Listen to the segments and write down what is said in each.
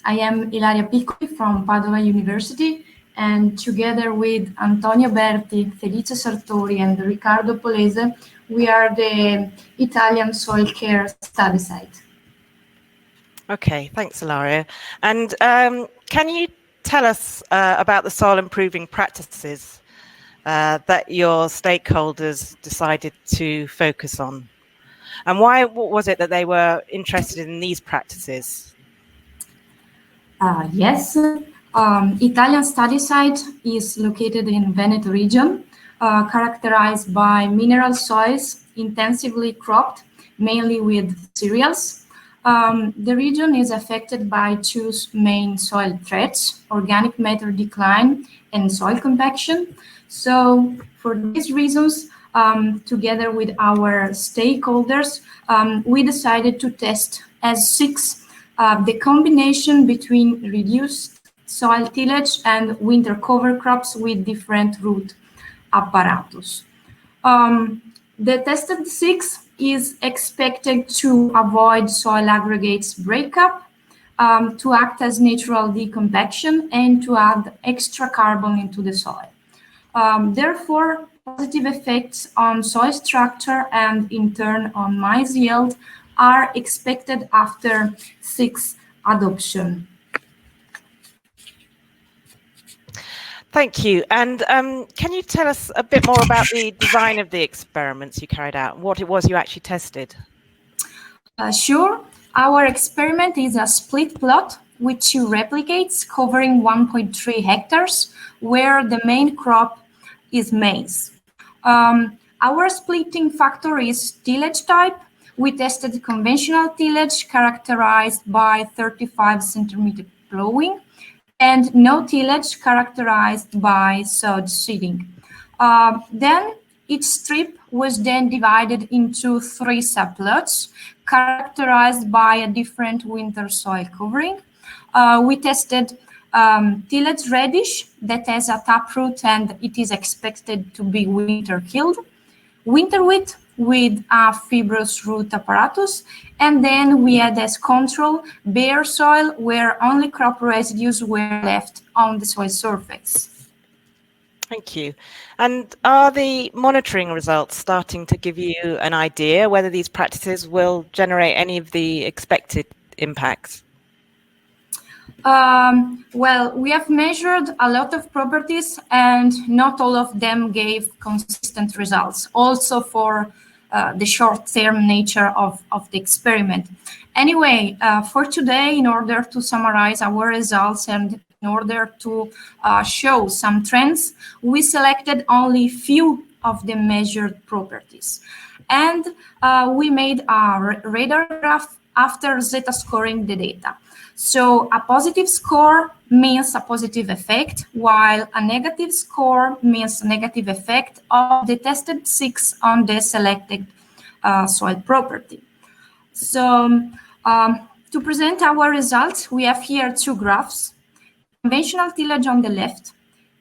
I am Ilaria Piccolo from Padova University, and together with Antonio Berti, Felice Sartori, and Riccardo Polese, we are the Italian SoilCare study site. Okay, thanks, Ilaria. And can you tell us about the soil improving practices that your stakeholders decided to focus on? And why was it that they were interested in these practices? Yes, Italian study site is located in Veneto region, characterized by mineral soils intensively cropped, mainly with cereals. The region is affected by two main soil threats: organic matter decline and soil compaction. So for these reasons, together with our stakeholders, we decided to test S6 the combination between reduced soil tillage and winter cover crops with different root apparatus. The tested 6 is expected to avoid soil aggregates breakup, to act as natural decompaction, and to add extra carbon into the soil. Therefore, positive effects on soil structure and in turn on maize yield are expected after 6 adoption. Thank you. And can you tell us a bit more about the design of the experiments you carried out, what it was you actually tested? Sure. Our experiment is a split plot with 2 replicates covering 1.3 hectares, where the main crop is maize. Our splitting factor is tillage type. We tested conventional tillage characterized by 35 centimeter plowing and no tillage characterized by sod seeding. Then each strip was then divided into 3 subplots characterized by a different winter soil covering. We tested tillage radish that has a taproot and it is expected to be winter killed, winter wheat with a fibrous root apparatus, and then we had as control bare soil where only crop residues were left on the soil surface. Thank you. And are the monitoring results starting to give you an idea whether these practices will generate any of the expected impacts? Well, we have measured a lot of properties and not all of them gave consistent results, also for the short-term nature of the experiment. Anyway, for today, in order to summarize our results and in order to show some trends, we selected only few of the measured properties. And we made a radar graph after z-scoring the data. So a positive score means a positive effect, while a negative score means a negative effect of the tested 6 on the selected soil property. So to present our results, we have here 2 graphs: conventional tillage on the left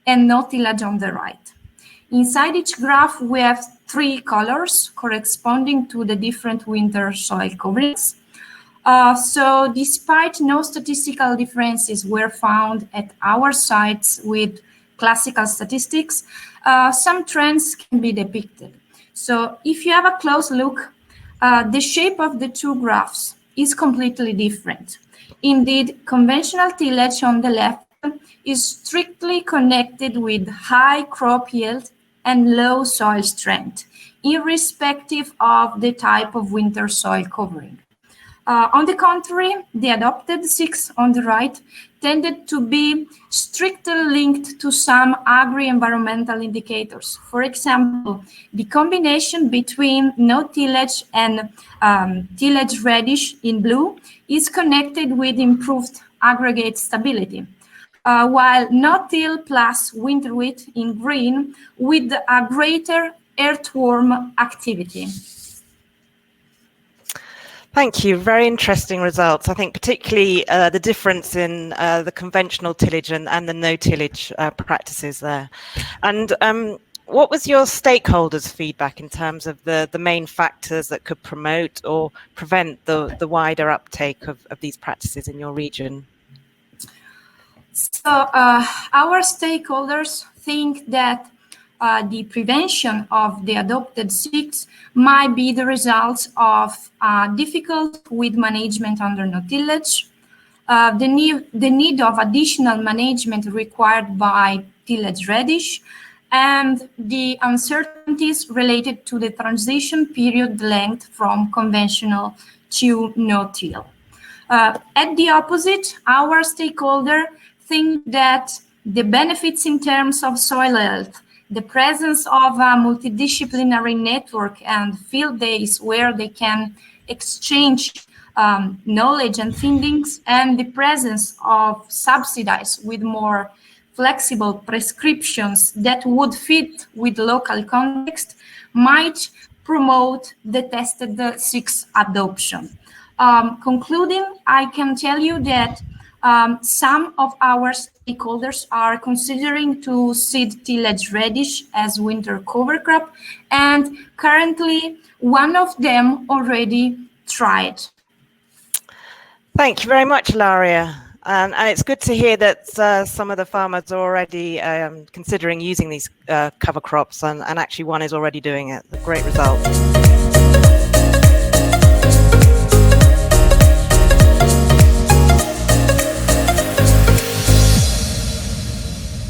and no tillage on the right. Inside each graph, we have 3 colors corresponding to the different winter soil coverings. So despite no statistical differences were found at our sites with classical statistics, some trends can be depicted. So if you have a close look, the shape of the 2 graphs is completely different. Indeed, conventional tillage on the left is strictly connected with high crop yield and low soil strength, irrespective of the type of winter soil covering. On the contrary, the adopted 6 on the right tended to be strictly linked to some agri-environmental indicators. For example, the combination between no tillage and tillage radish in blue is connected with improved aggregate stability, while no till plus winter wheat in green with a greater earthworm activity. Thank you. Very interesting results. I think particularly the difference in the conventional tillage and the no tillage practices there. And what was your stakeholders' feedback in terms of the main factors that could promote or prevent the wider uptake of these practices in your region? So our stakeholders think that the prevention of the adopted seeds might be the result of difficult weed management under no-tillage, the need of additional management required by tillage radish, and the uncertainties related to the transition period length from conventional to no-till. At the opposite, our stakeholder think that the benefits in terms of soil health, the presence of a multidisciplinary network and field days where they can exchange knowledge and findings, and the presence of subsidized with more flexible prescriptions that would fit with local context might promote the tested seeds adoption. Concluding, I can tell you that some of our stakeholders are considering to seed tillage radish as winter cover crop, and currently one of them already tried. Thank you very much, Ilaria. And it's good to hear that some of the farmers are already considering using these cover crops, and actually one is already doing it. Great result.